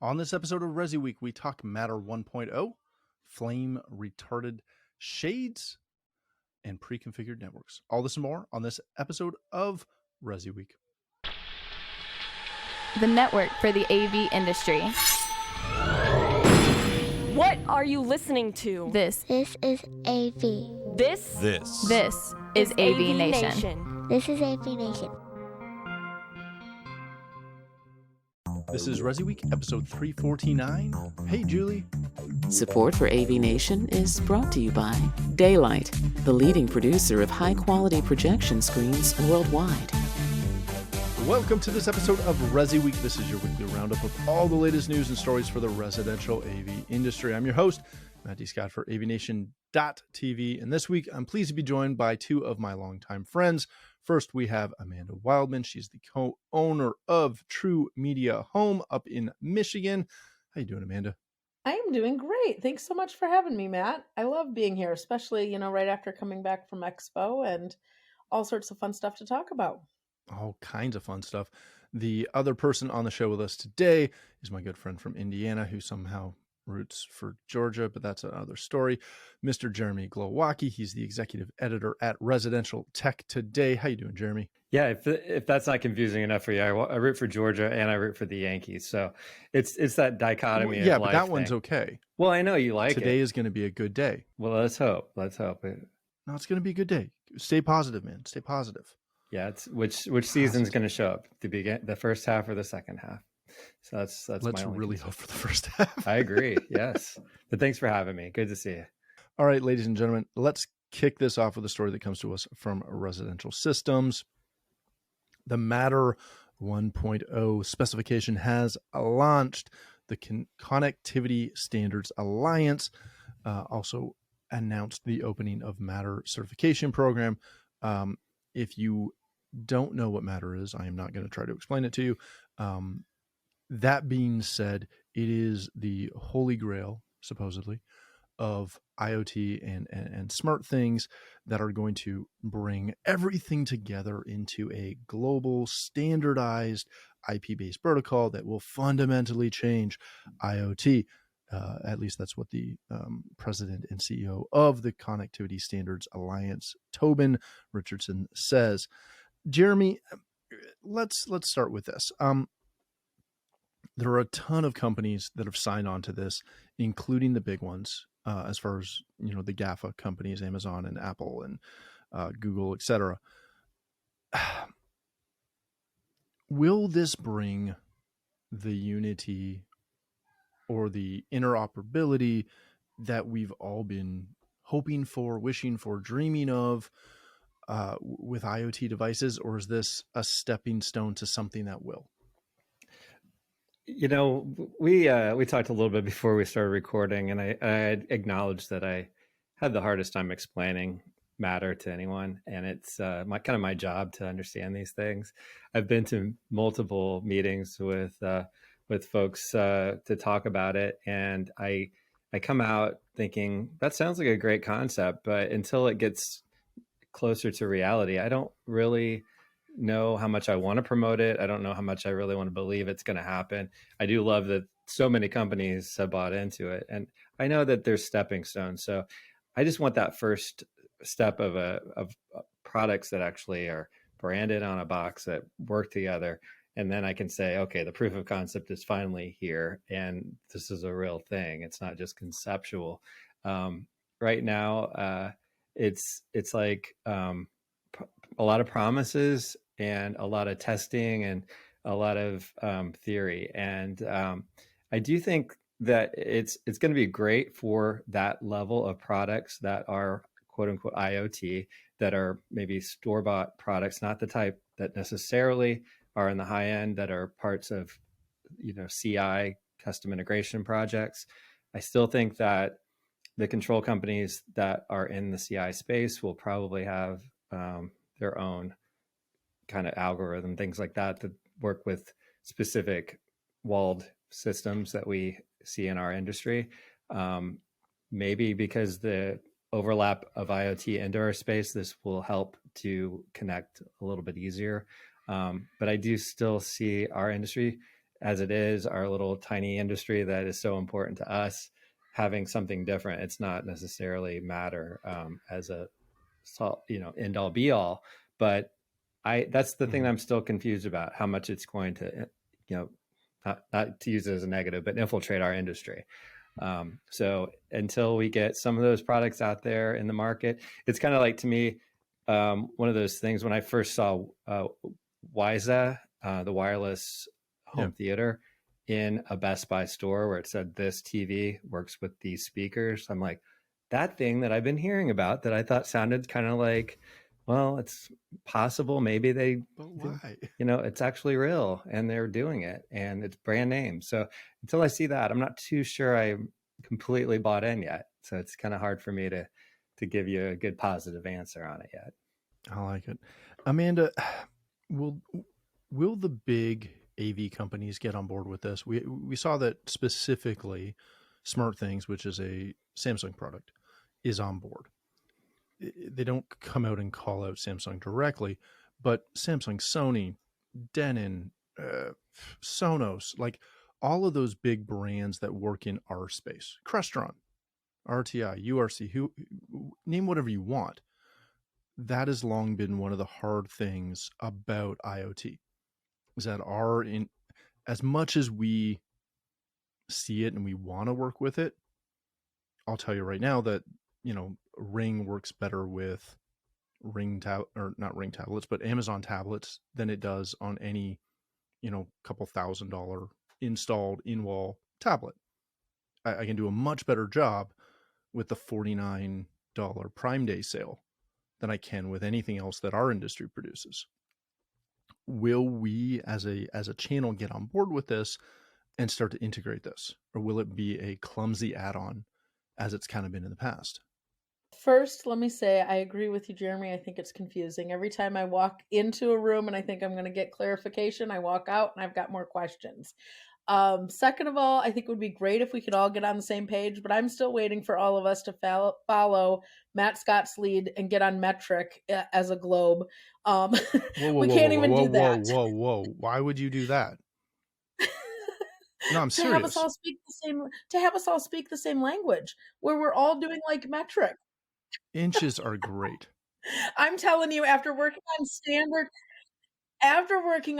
On this episode of ResiWeek, we talk Matter 1.0, flame retarded shades, and pre-configured networks. All this and more on this episode of ResiWeek. The network for the AV industry. What are you listening to? This is AV. This is AVNation. This is AVNation. This is ResiWeek, episode 349. Hey, Julie. Support for AVNation is brought to you by Daylight, the leading producer of high-quality projection screens worldwide. Welcome to this episode of ResiWeek. This is your weekly roundup of all the latest news and stories for the residential AV industry. I'm your host, Matt D. Scott for AVNation.tv, and this week I'm pleased to be joined by two of my longtime friends. First, we have Amanda Wildman. She's the co-owner of True Media Home up in Michigan. How you doing, Amanda? I am doing great. Thanks so much for having me, Matt. I love being here, especially, right after coming back from Expo and all sorts of fun stuff to talk about. All kinds of fun stuff. The other person on the show with us today is my good friend from Indiana who somehow roots for Georgia, but that's another story. Mr. Jeremy Glowacki. He's the executive editor at Residential Tech Today. How you doing, Jeremy? Yeah, if that's not confusing enough for you, I root for Georgia and I root for the Yankees. So it's that dichotomy. Yeah, of but life that one's thing. Okay. Well, I know you like Today it. is going to be a good day. Well, let's hope. No, it's going to be a good day. Stay positive, man. Stay positive. Yeah, it's which season's going to show up? The first half or the second half? So that's Let's my only really concern. hope for the first half. I agree. Yes, but thanks for having me. Good to see you. All right, ladies and gentlemen, let's kick this off with a story that comes to us from Residential Systems. The Matter 1.0 specification has launched. The Connectivity Standards Alliance also announced the opening of Matter certification program. If you don't know what Matter is, I am not going to try to explain it to you. That being said, it is the holy grail, supposedly, of IoT and smart things that are going to bring everything together into a global, standardized IP-based protocol that will fundamentally change IoT. At least that's what the president and CEO of the Connectivity Standards Alliance, Tobin Richardson, says. Jeremy, let's start with this. There are a ton of companies that have signed on to this, including the big ones, as far as, the GAFA companies, Amazon and Apple and Google, etc. Will this bring the unity or the interoperability that we've all been hoping for, wishing for, dreaming of with IoT devices, or is this a stepping stone to something that will? We talked a little bit before we started recording, and I acknowledged that I had the hardest time explaining Matter to anyone, and it's my job to understand these things. I've been to multiple meetings with folks to talk about it, and I come out thinking that sounds like a great concept, but until it gets closer to reality, I don't really know how much I want to promote it. I don't know how much I really want to believe it's going to happen. I do love that so many companies have bought into it, and I know that there's stepping stones. So I just want that first step of products that actually are branded on a box that work together. And then I can say, okay, the proof of concept is finally here, and this is a real thing. It's not just conceptual. Right now, it's like a lot of promises and a lot of testing and a lot of theory. And I do think that it's going to be great for that level of products that are quote unquote IoT, that are maybe store-bought products, not the type that necessarily are in the high end, that are parts of, CI, custom integration projects. I still think that the control companies that are in the CI space will probably have their own kind of algorithm, things like that work with specific walled systems that we see in our industry. Maybe because the overlap of IoT into our space, this will help to connect a little bit easier. But I do still see our industry as it is, our little tiny industry that is so important to us, having something different, it's not necessarily matter as a end all be all. But that's the thing that I'm still confused about, how much it's going to, not to use it as a negative, but infiltrate our industry. So until we get some of those products out there in the market, it's kind of like, to me, one of those things when I first saw Wiza, the wireless home theater, in a Best Buy store where it said this TV works with these speakers. I'm like, that thing that I've been hearing about that I thought sounded kind of like, well, it's possible. Maybe but why? It's actually real and they're doing it and it's brand name. So until I see that, I'm not too sure I'm completely bought in yet. So it's kind of hard for me to give you a good positive answer on it yet. I like it. Amanda, will the big AV companies get on board with this? We saw that specifically SmartThings, which is a Samsung product, is on board. They don't come out and call out Samsung directly, but Samsung, Sony, Denon, Sonos, like all of those big brands that work in our space, Crestron, RTI, URC, name whatever you want. That has long been one of the hard things about IoT, is that as much as we see it and we want to work with it, I'll tell you right now that, Ring works better with not Ring tablets, but Amazon tablets than it does on any, couple $1,000 installed in-wall tablet. I can do a much better job with the $49 Prime Day sale than I can with anything else that our industry produces. Will we as a channel get on board with this and start to integrate this? Or will it be a clumsy add-on as it's kind of been in the past? First, let me say I agree with you, Jeremy. I think it's confusing. Every time I walk into a room and I think I'm going to get clarification, I walk out and I've got more questions. Second of all, I think it would be great if we could all get on the same page, but I'm still waiting for all of us to follow Matt Scott's lead and get on metric as a globe. We can't even do that. Whoa. Why would you do that? No, I'm serious. To have us all speak the same language, where we're all doing like metric. Inches are great. I'm telling you, after working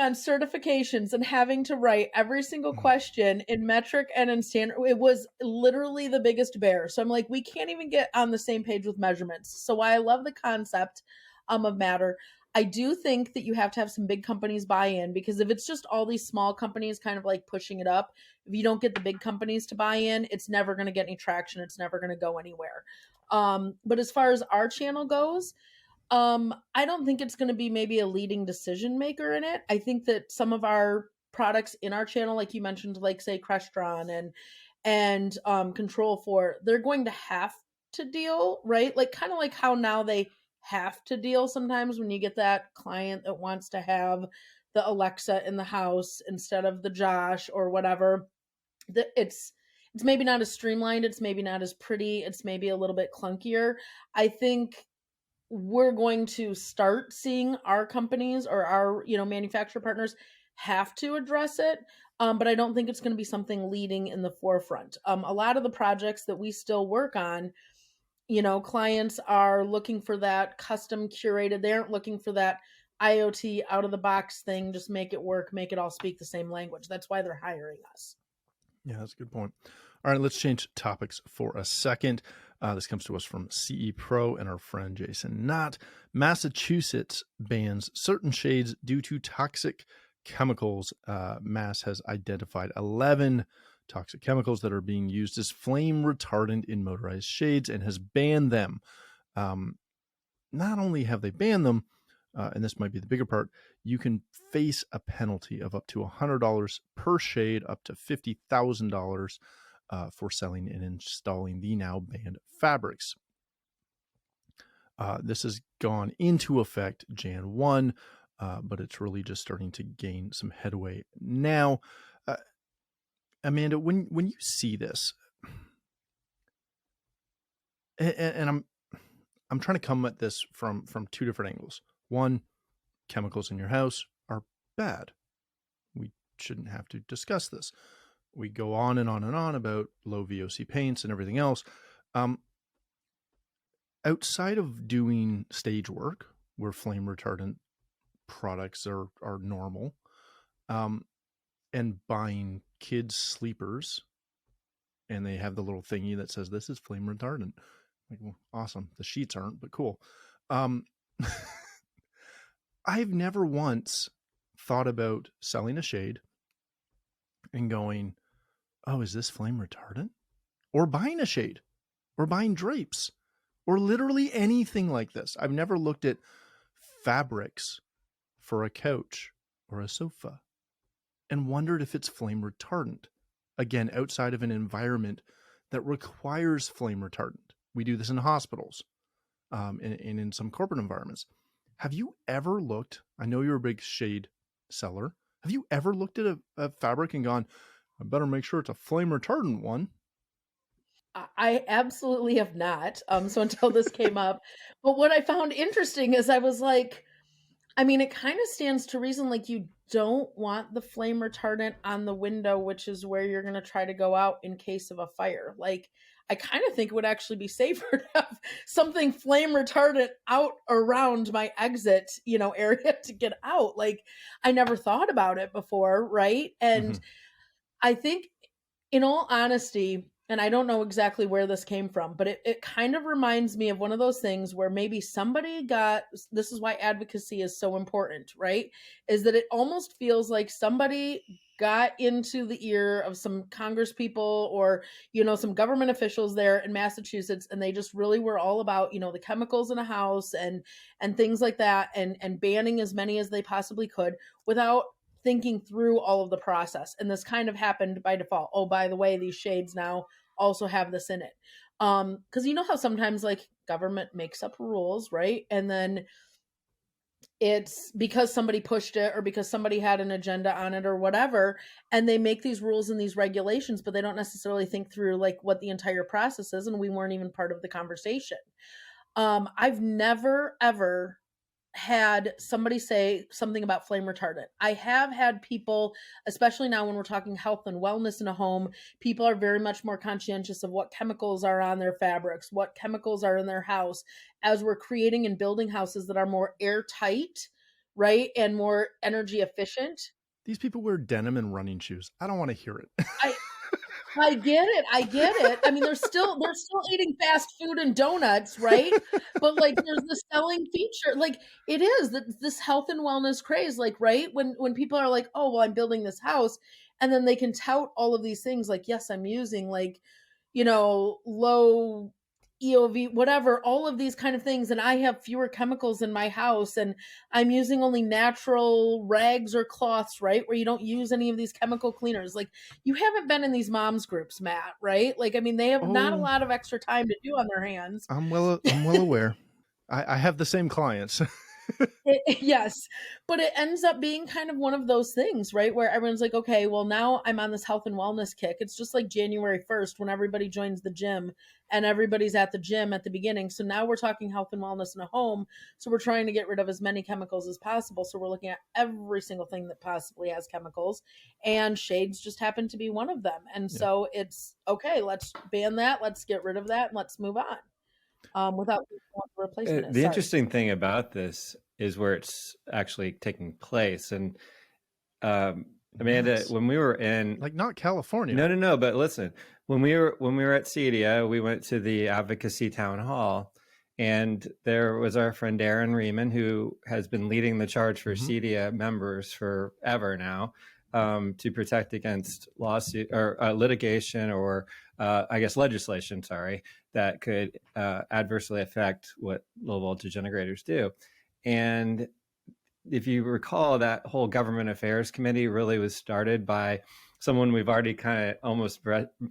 on certifications and having to write every single question in metric and in standard, it was literally the biggest bear. So I'm like, we can't even get on the same page with measurements. So while I love the concept of Matter, I do think that you have to have some big companies buy in, because if it's just all these small companies kind of like pushing it up, if you don't get the big companies to buy in, it's never going to get any traction. It's never going to go anywhere. But as far as our channel goes, I don't think it's going to be maybe a leading decision maker in it. I think that some of our products in our channel, like you mentioned, like say Crestron and Control 4, they're going to have to deal, right? Like kind of like how now they have to deal sometimes when you get that client that wants to have the Alexa in the house instead of the Josh or whatever. It's maybe not as streamlined. It's maybe not as pretty. It's maybe a little bit clunkier. I think we're going to start seeing our companies or our, manufacturer partners have to address it. But I don't think it's going to be something leading in the forefront. A lot of the projects that we still work on, clients are looking for that custom curated. They aren't looking for that IoT out of the box thing. Just make it work, make it all speak the same language. That's why they're hiring us. Yeah, that's a good point. All right, let's change topics for a second. This comes to us from CE Pro and our friend Jason Knott. Massachusetts bans certain shades due to toxic chemicals. Mass has identified 11 toxic chemicals that are being used as flame retardant in motorized shades and has banned them. Not only have they banned them, and this might be the bigger part, you can face a penalty of up to $100 per shade, up to $50,000 for selling and installing the now banned fabrics. This has gone into effect Jan 1, but it's really just starting to gain some headway now. Amanda, when you see this, and I'm trying to come at this from two different angles. One, chemicals in your house are bad. We shouldn't have to discuss this. We go on and on and on about low VOC paints and everything else. Outside of doing stage work where flame retardant products are normal, and buying kids sleepers, and they have the little thingy that says this is flame retardant. Like, well, awesome. The sheets aren't, but cool. I've never once thought about selling a shade and going, oh, is this flame retardant? Or buying a shade, or buying drapes, or literally anything like this. I've never looked at fabrics for a couch or a sofa and wondered if it's flame retardant. Again, outside of an environment that requires flame retardant. We do this in hospitals, and in some corporate environments. Have you ever looked, I know you're a big shade seller, have you ever looked at a fabric and gone, I better make sure it's a flame retardant one? I absolutely have not. So until this came up, but what I found interesting is I was like, I mean, it kind of stands to reason, like you don't want the flame retardant on the window, which is where you're going to try to go out in case of a fire. Like, I kind of think it would actually be safer to have something flame retardant out around my exit, area to get out. Like, I never thought about it before, right? And I think, in all honesty, and I don't know exactly where this came from, but it kind of reminds me of one of those things where maybe somebody this is why advocacy is so important, right? Is that it almost feels like somebody got into the ear of some Congress people or, some government officials there in Massachusetts, and they just really were all about, the chemicals in a house and things like that, and banning as many as they possibly could without thinking through all of the process. And this kind of happened by default. Oh, by the way, these shades now also have this in it. Because you know how sometimes like government makes up rules, right? And then it's because somebody pushed it or because somebody had an agenda on it or whatever, and they make these rules and these regulations, but they don't necessarily think through like what the entire process is, and we weren't even part of the conversation. I've never ever had somebody say something about flame retardant. I have had people, especially now when we're talking health and wellness in a home, people are very much more conscientious of what chemicals are on their fabrics, what chemicals are in their house, as we're creating and building houses that are more airtight, right? And more energy efficient. These people wear denim and running shoes. I don't want to hear it. I get it. I mean, they're still eating fast food and donuts, right? But like, there's this selling feature. Like, it is this health and wellness craze, like, right? When people are like, oh, well, I'm building this house, and then they can tout all of these things, like, yes, I'm using like, low EOV, whatever, all of these kind of things. And I have fewer chemicals in my house, and I'm using only natural rags or cloths, right? Where you don't use any of these chemical cleaners. Like, you haven't been in these moms groups, Matt, right? Like, I mean, they have not a lot of extra time to do on their hands. I'm well aware. I have the same clients. Yes, but it ends up being kind of one of those things, right? Where everyone's like, okay, well, now I'm on this health and wellness kick. It's just like January 1st when everybody joins the gym and everybody's at the gym at the beginning. So now we're talking health and wellness in a home. So we're trying to get rid of as many chemicals as possible. So we're looking at every single thing that possibly has chemicals, and shades just happen to be one of them. And so it's okay, let's ban that. Let's get rid of that and let's move on. Without replacement. The interesting thing about this is where it's actually taking place. And Amanda, when we were in, like, not California. No. But listen, when we were at CEDIA, we went to the advocacy town hall, and there was our friend Darren Riemann, who has been leading the charge for CEDIA members forever now, to protect against lawsuit or litigation or I guess legislation, that could adversely affect what low voltage integrators do. And if you recall, that whole government affairs committee really was started by someone we've already kind of almost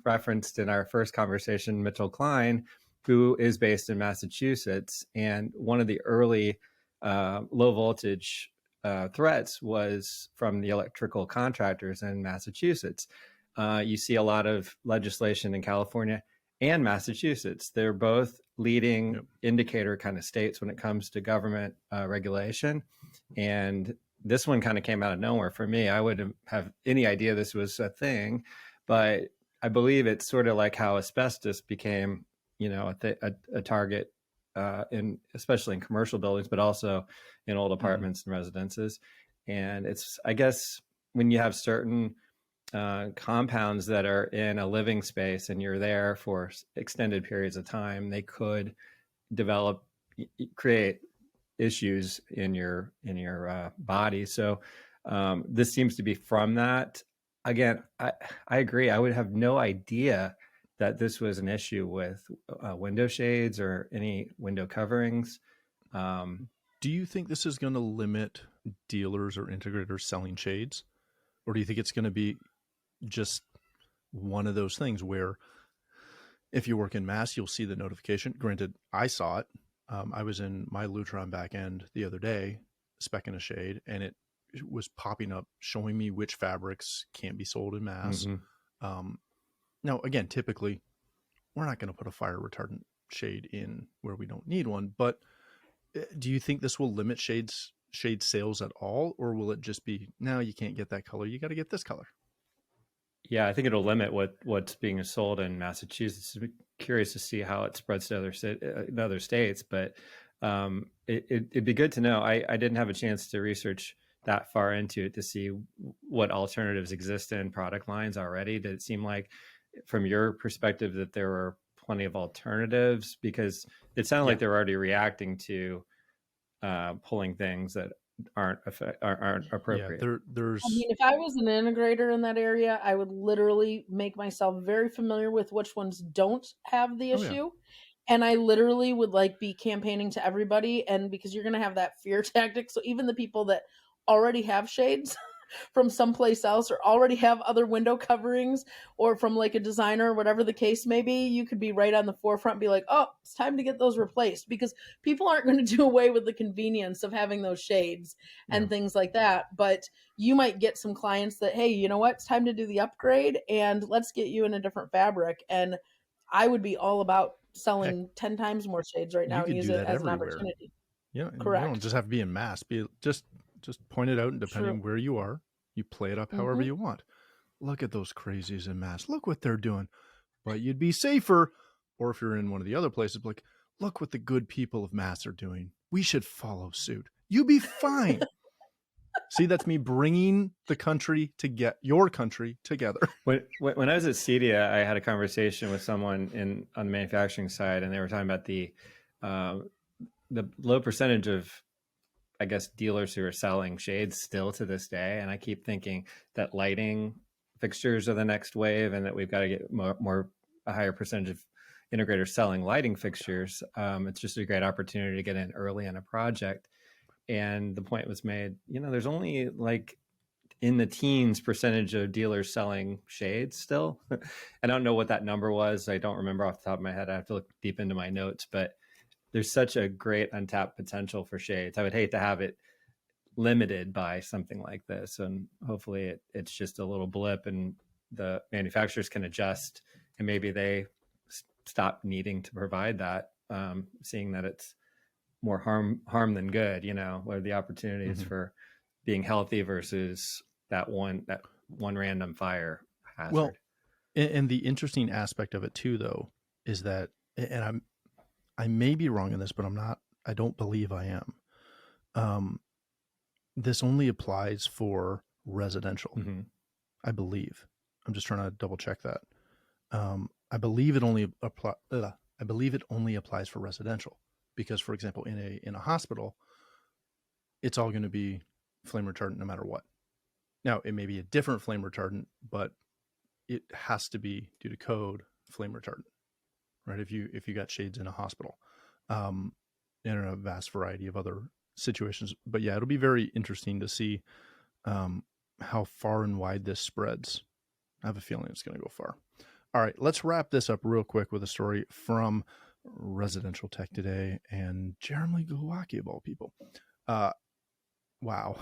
referenced in our first conversation, Mitchell Klein, who is based in Massachusetts. And one of the early low voltage threats was from the electrical contractors in Massachusetts. You see a lot of legislation in California and Massachusetts. They're both leading indicator kind of states when it comes to government regulation. And this one kind of came out of nowhere for me. I wouldn't have any idea this was a thing, but I believe it's sort of like how asbestos became, a target especially in commercial buildings, but also in old apartments and residences. And it's, I guess, when you have certain compounds that are in a living space and you're there for extended periods of time, they could create issues in your body. So this seems to be from that. Again, I agree. I would have no idea that this was an issue with window shades or any window coverings. Do you think this is going to limit dealers or integrators selling shades? Or do you think it's going to be just one of those things where if you work in mass, you'll see the notification? Granted, I saw it. I was in my Lutron back end the other day, speccing a shade, and it was popping up, showing me which fabrics can't be sold in mass. Now, again, typically, we're not going to put a fire retardant shade in where we don't need one, but do you think this will limit shade sales at all, or will it just be, no, you can't get that color, you got to get this color? Yeah, I think it'll limit what's being sold in Massachusetts. I'm curious to see how it spreads to other states, but it'd be good to know. I didn't have a chance to research that far into it to see what alternatives exist in product lines already. Did it seem like, from your perspective, that there were plenty of alternatives? Because it sounded like they were already reacting to pulling things that aren't appropriate. Yeah, there's. I mean, if I was an integrator in that area, I would literally make myself very familiar with which ones don't have the issue. And I literally would be campaigning to everybody. And because you're going to have that fear tactic. So even the people that already have shades from someplace else or already have other window coverings or from a designer or whatever the case may be, you could be right on the forefront, be like, oh, it's time to get those replaced, because people aren't going to do away with the convenience of having those shades and things like that. But you might get some clients that, hey, you know what, it's time to do the upgrade and let's get you in a different fabric. And I would be all about selling 10 times more shades right now and use it as an opportunity. Yeah, correct. You don't just have to be in mass. Just point it out, and depending where you are, you play it up however you want. Look at those crazies in mass. Look what they're doing. But you'd be safer. Or if you're in one of the other places, look what the good people of mass are doing. We should follow suit. You'd be fine. See, that's me bringing the country to get your country together. When I was at CEDIA, I had a conversation with someone on the manufacturing side, and they were talking about the low percentage of, I guess, dealers who are selling shades still to this day. And I keep thinking that lighting fixtures are the next wave, and that we've got to get a higher percentage of integrators selling lighting fixtures. It's just a great opportunity to get in early in a project. And the point was made, there's only in the teens percentage of dealers selling shades still. I don't know what that number was. I don't remember off the top of my head. I have to look deep into my notes, but there's such a great untapped potential for shades. I would hate to have it limited by something like this. And hopefully it's just a little blip and the manufacturers can adjust, and maybe they stop needing to provide that, seeing that it's more harm than good, what are the opportunities for being healthy versus that one random fire hazard. Well, and the interesting aspect of it too, though, is that, and I may be wrong in this, but I don't believe I am. This only applies for residential. I believe. I'm just trying to double check that. I believe it only applies for residential, because, for example, in a hospital, it's all going to be flame retardant no matter what. Now, it may be a different flame retardant, but it has to be, due to code, flame retardant. Right, if you got shades in a hospital, and in a vast variety of other situations. But yeah, it'll be very interesting to see how far and wide this spreads. I have a feeling it's going to go far. All right, let's wrap this up real quick with a story from Residential Tech Today and Jeremy Glowacki, of all people. Wow.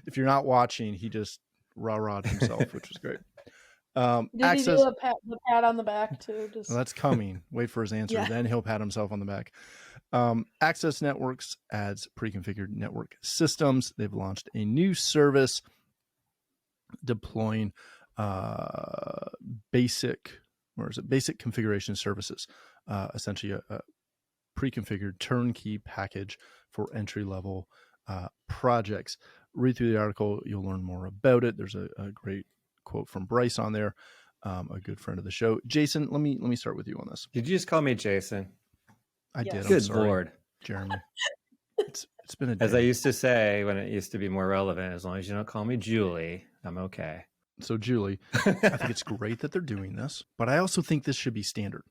If you're not watching, he just rah-rah'd himself, which was great. Did he do the pat on the back too? Well, that's coming. Wait for his answer. Then he'll pat himself on the back. Access Networks adds pre-configured network systems. They've launched a new service deploying basic configuration services, essentially a pre-configured turnkey package for entry-level projects. Read through the article, you'll learn more about it. There's a great quote from Bryce on there, a good friend of the show. Jason, let me start with you on this. Did you just call me Jason? I did. Good I'm sorry, Lord, Jeremy. It's been a day. As I used to say when it used to be more relevant, as long as you don't call me Julie, I'm okay. So Julie, I think it's great that they're doing this, but I also think this should be standard.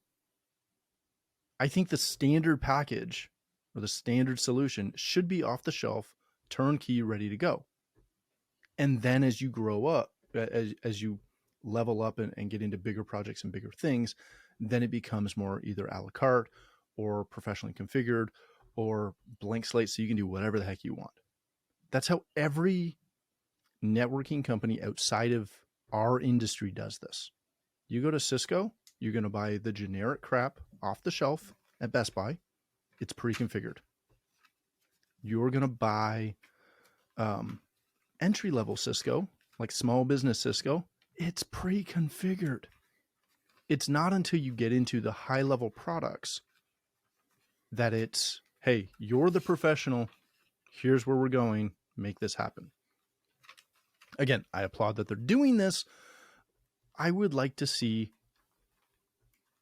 I think the standard package or the standard solution should be off the shelf, turnkey, ready to go. And then as you grow up, as you level up and get into bigger projects and bigger things, then it becomes more either a la carte or professionally configured or blank slate, so you can do whatever the heck you want. That's how every networking company outside of our industry does this. You go to Cisco, you're going to buy the generic crap off the shelf at Best Buy. It's pre-configured. You're going to buy entry-level Cisco, like small business Cisco. It's pre-configured. It's not until you get into the high-level products that it's, hey, you're the professional. Here's where we're going. Make this happen. Again, I applaud that they're doing this. I would like to see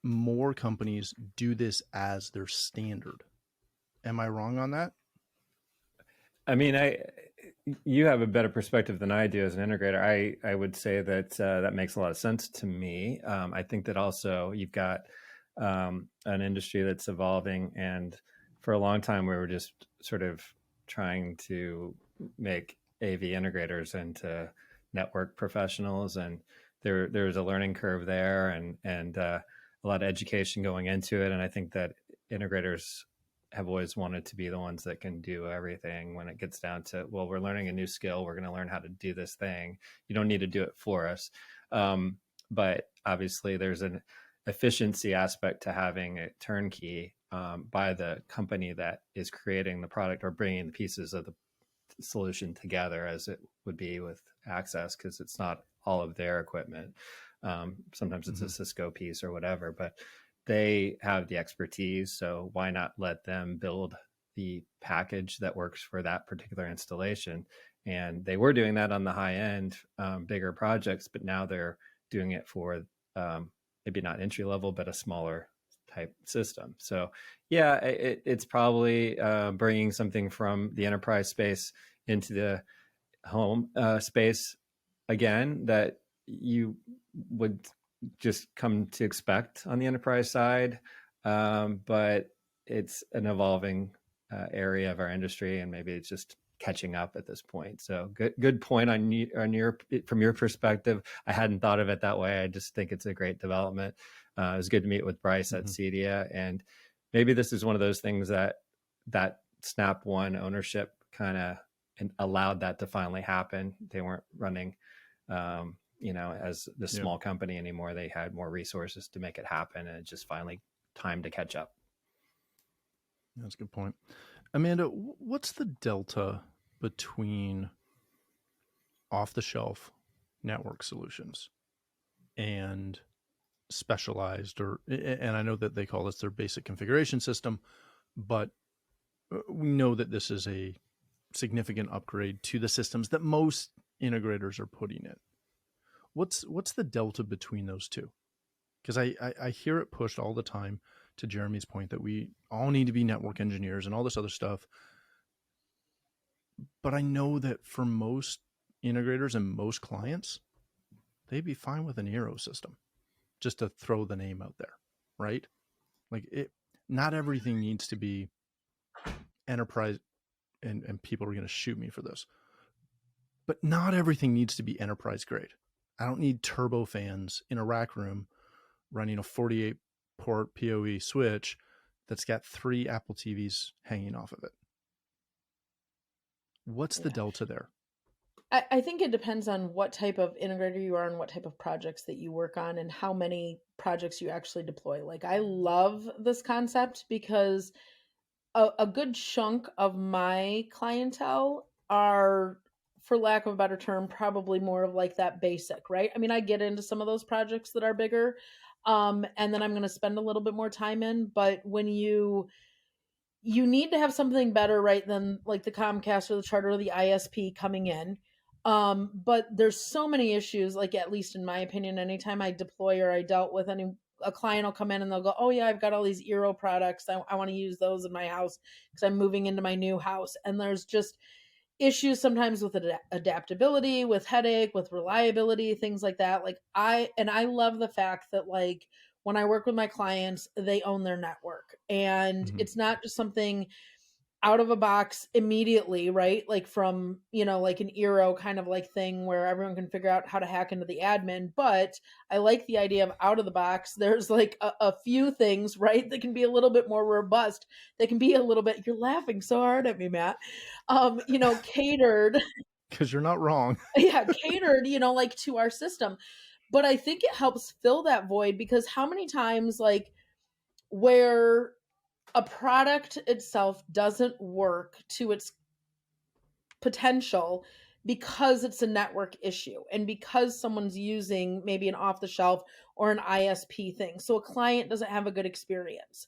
more companies do this as their standard. Am I wrong on that? I mean, you have a better perspective than I do as an integrator. I would say that that makes a lot of sense to me. I think that also you've got an industry that's evolving, and for a long time we were just sort of trying to make AV integrators into network professionals, and there's a learning curve there, and a lot of education going into it. And I think that integrators have always wanted to be the ones that can do everything when it gets down to, well, we're learning a new skill. We're going to learn how to do this thing. You don't need to do it for us. But obviously there's an efficiency aspect to having it turnkey by the company that is creating the product or bringing the pieces of the solution together, as it would be with Access, because it's not all of their equipment. Sometimes it's a Cisco piece or whatever, but they have the expertise. So why not let them build the package that works for that particular installation? And they were doing that on the high end, bigger projects, but now they're doing it for maybe not entry level, but a smaller type system. So yeah, it's probably bringing something from the enterprise space into the home space again that you would just come to expect on the enterprise side. But it's an evolving area of our industry, and maybe it's just catching up at this point. So good point from your perspective. I hadn't thought of it that way. I just think it's a great development. It was good to meet with Bryce at Cedia, and maybe this is one of those things that Snap One ownership kind of allowed that to finally happen. They weren't running as the small company anymore. They had more resources to make it happen, and it's just finally time to catch up. That's a good point. Amanda, what's the delta between off-the-shelf network solutions and specialized, and I know that they call this their basic configuration system, but we know that this is a significant upgrade to the systems that most integrators are putting in. What's the delta between those two? Because I hear it pushed all the time, to Jeremy's point, that we all need to be network engineers and all this other stuff. But I know that for most integrators and most clients, they'd be fine with an Aero system, just to throw the name out there, right? Like not everything needs to be enterprise, and people are going to shoot me for this, but not everything needs to be enterprise grade. I don't need turbo fans in a rack room running a 48 port PoE switch that's got 3 Apple TVs hanging off of it. What's the delta there? I think it depends on what type of integrator you are and what type of projects that you work on and how many projects you actually deploy. Like, I love this concept because a good chunk of my clientele are, for lack of a better term, probably more of like that basic, right? I mean, I get into some of those projects that are bigger, and then I'm going to spend a little bit more time in. But when you need to have something better, right, than like the Comcast or the Charter or the ISP coming in. But there's so many issues, like at least in my opinion, anytime I deploy or I dealt with a client will come in and they'll go, oh yeah, I've got all these Eero products. I want to use those in my house because I'm moving into my new house. And there's just issues sometimes with adaptability, with headache, with reliability, things like that. Like I love the fact that like when I work with my clients, they own their network, and it's not just something out of a box immediately, right? Like from, like an Eero kind of like thing where everyone can figure out how to hack into the admin. But I like the idea of out of the box. There's like a few things, right, that can be a little bit more robust. They can be a little bit, you're laughing so hard at me, Matt, catered. Because you're not wrong. Yeah, catered, like to our system. But I think it helps fill that void, because how many times like where a product itself doesn't work to its potential because it's a network issue and because someone's using maybe an off-the-shelf or an ISP thing. So a client doesn't have a good experience.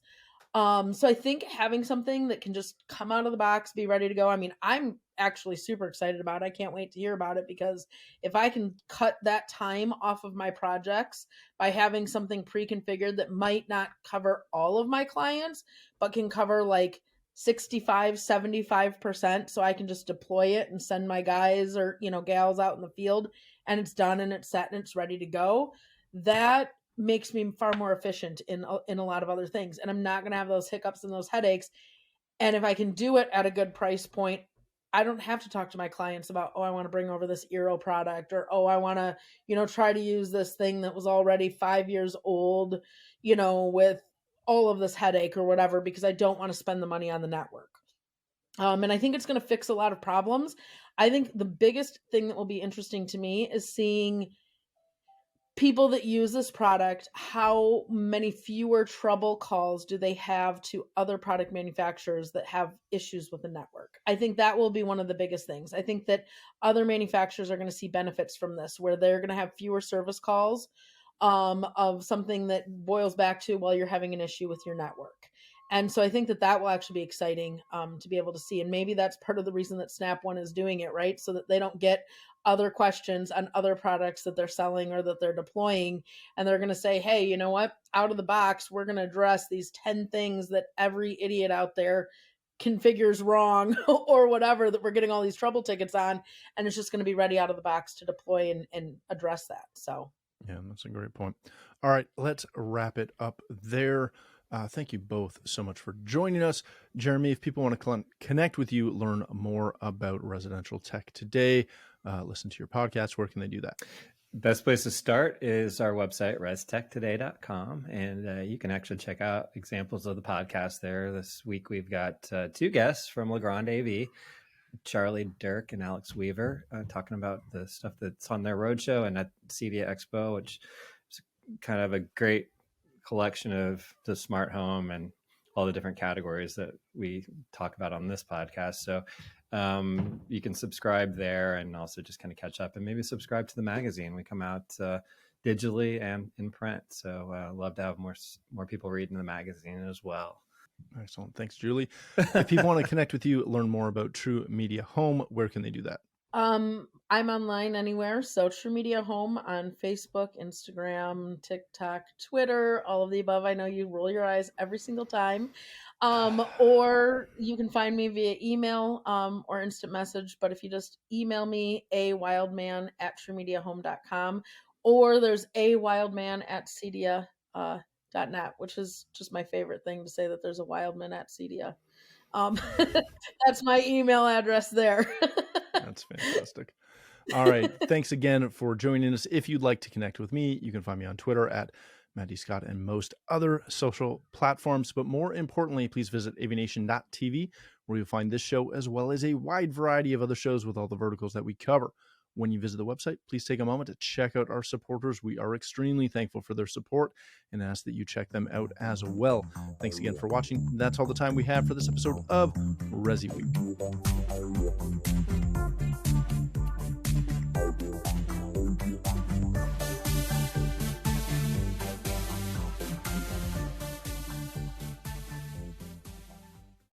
So I think having something that can just come out of the box, be ready to go. I mean, I'm actually super excited about it. I can't wait to hear about it, because if I can cut that time off of my projects by having something pre-configured that might not cover all of my clients, but can cover like 65, 75%. So I can just deploy it and send my guys or, gals out in the field, and it's done and it's set and it's ready to go. That makes me far more efficient in a lot of other things. And I'm not going to have those hiccups and those headaches. And if I can do it at a good price point, I don't have to talk to my clients about, oh, I want to bring over this Eero product, or, oh, I want to, try to use this thing that was already 5 years old, with all of this headache or whatever, because I don't want to spend the money on the network. And I think it's going to fix a lot of problems. I think the biggest thing that will be interesting to me is seeing people that use this product, how many fewer trouble calls do they have to other product manufacturers that have issues with the network? I think that will be one of the biggest things. I think that other manufacturers are going to see benefits from this, where they're going to have fewer service calls of something that boils back to, well, you're having an issue with your network. And so I think that will actually be exciting to be able to see. And maybe that's part of the reason that Snap One is doing it, right? So that they don't get other questions on other products that they're selling or that they're deploying. And they're going to say, hey, you know what? Out of the box, we're going to address these 10 things that every idiot out there configures wrong or whatever, that we're getting all these trouble tickets on. And it's just going to be ready out of the box to deploy and address that. So, yeah, that's a great point. All right, let's wrap it up there. Thank you both so much for joining us. Jeremy, if people want to connect with you, learn more about residential tech today, listen to your podcast, where can they do that? Best place to start is our website, restechtoday.com. And you can actually check out examples of the podcast there. This week, we've got two guests from Legrand AV, Charlie Dirk and Alex Weaver, talking about the stuff that's on their roadshow and at CEDIA Expo, which is kind of a great collection of the smart home and all the different categories that we talk about on this podcast. So you can subscribe there and also just kind of catch up, and maybe subscribe to the magazine. We come out digitally and in print. So love to have more people reading the magazine as well. Excellent. Thanks, Julie. If people want to connect with you, learn more about True Media Home, where can they do that? I'm online anywhere. So True Media Home on Facebook, Instagram, TikTok, Twitter, all of the above. I know you roll your eyes every single time. Or you can find me via email, or instant message. But if you just email me, awildman@truemediahome.com, or there's awildman@cedia.net, which is just my favorite thing to say, that there's a Wildman at Cedia. That's my email address there. That's fantastic. All right. Thanks again for joining us. If you'd like to connect with me, you can find me on Twitter at Matty Scott and most other social platforms. But more importantly, please visit AVNation.tv, where you'll find this show as well as a wide variety of other shows with all the verticals that we cover. When you visit the website, please take a moment to check out our supporters. We are extremely thankful for their support and ask that you check them out as well. Thanks again for watching. That's all the time we have for this episode of ResiWeek.